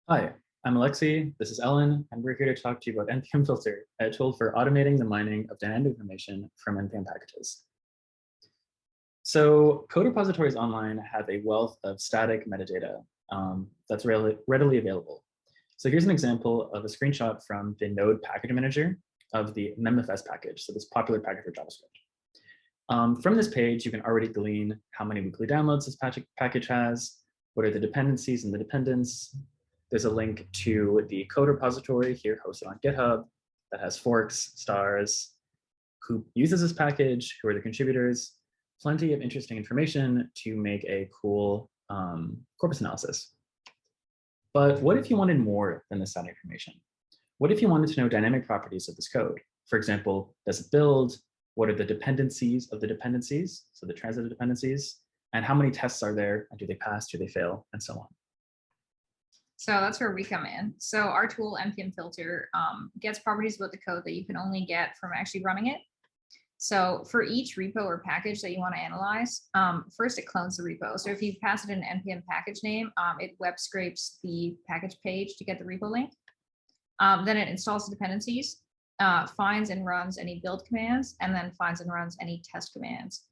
Hi, I'm Alexi, this is Ellen, and we're here to talk to you about npm-filter, a tool for automating the mining of dynamic information from npm packages. So code repositories online have a wealth of static metadata that's readily available. So here's an example of a screenshot from the node package manager of the memfs package, so this popular package for JavaScript. From this page, you can already glean how many weekly downloads this package has, what are the dependencies and the dependents. There's a link to the code repository here hosted on GitHub that has forks, stars, who uses this package, who are the contributors, plenty of interesting information to make a cool corpus analysis. But what if you wanted more than this static information? What if you wanted to know dynamic properties of this code? For example, does it build? What are the dependencies of the dependencies? So the transitive dependencies, and how many tests are there? And do they pass? Do they fail? And so on. So that's where we come in. So our tool, npm-filter, gets properties about the code that you can only get from actually running it. So for each repo or package that you want to analyze, first it clones the repo. So if you pass it an npm package name, it web scrapes the package page to get the repo link. Then it installs the dependencies, finds and runs any build commands, and then finds and runs any test commands.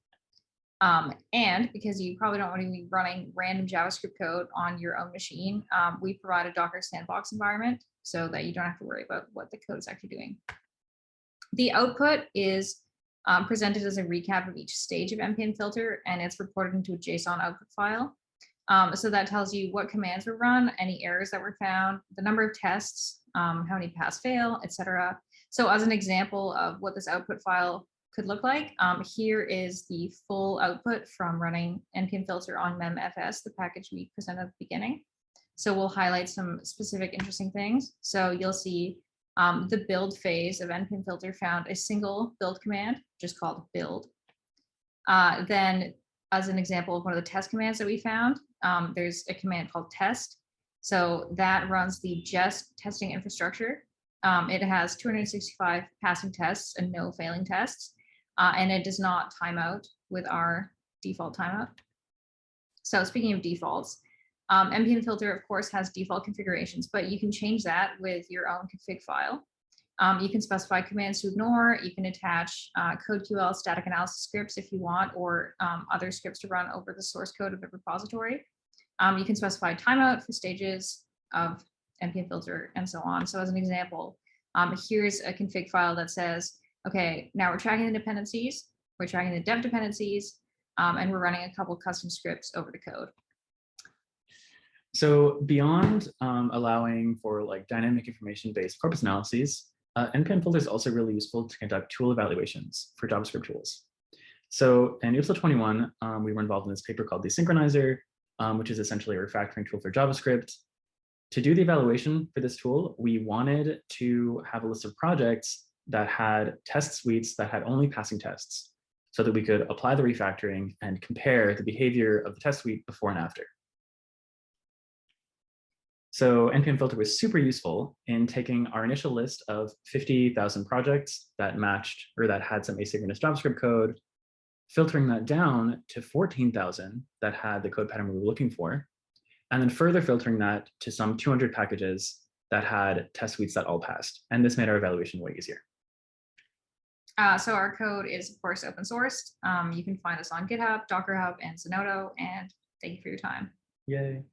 And because you probably don't want to be running random JavaScript code on your own machine, we provide a Docker sandbox environment so that you don't have to worry about what the code is actually doing. The output is presented as a recap of each stage of npm-filter, and it's reported into a JSON output file. So that tells you what commands were run, any errors that were found, the number of tests, how many pass fail, etc. So as an example of what this output file could look like, here is the full output from running npm-filter on memfs, the package we presented at the beginning. So we'll highlight some specific interesting things. So you'll see the build phase of npm-filter found a single build command, just called build. Then as an example of one of the test commands that we found, there's a command called test. So that runs the Jest testing infrastructure. It has 265 passing tests and no failing tests. And it does not time out with our default timeout. So speaking of defaults, npm-filter, of course, has default configurations, but you can change that with your own config file. You can specify commands to ignore. You can attach CodeQL static analysis scripts if you want, or other scripts to run over the source code of the repository. You can specify timeout for stages of npm-filter and so on. So as an example, here's a config file that says, okay, now we're tracking the dependencies, we're tracking the dev dependencies, and we're running a couple custom scripts over the code. So beyond allowing for like dynamic information-based corpus analyses, npm-filter is also really useful to conduct tool evaluations for JavaScript tools. So in episode 21, we were involved in this paper called the Synchronizer, which is essentially a refactoring tool for JavaScript. To do the evaluation for this tool, we wanted to have a list of projects that had test suites that had only passing tests so that we could apply the refactoring and compare the behavior of the test suite before and after. So npm-filter was super useful in taking our initial list of 50,000 projects that matched or that had some asynchronous JavaScript code, filtering that down to 14,000 that had the code pattern we were looking for, and then further filtering that to some 200 packages that had test suites that all passed. And this made our evaluation way easier. So our code is, of course, open sourced. You can find us on GitHub, Docker Hub, and Zenodo. And thank you for your time. Yay.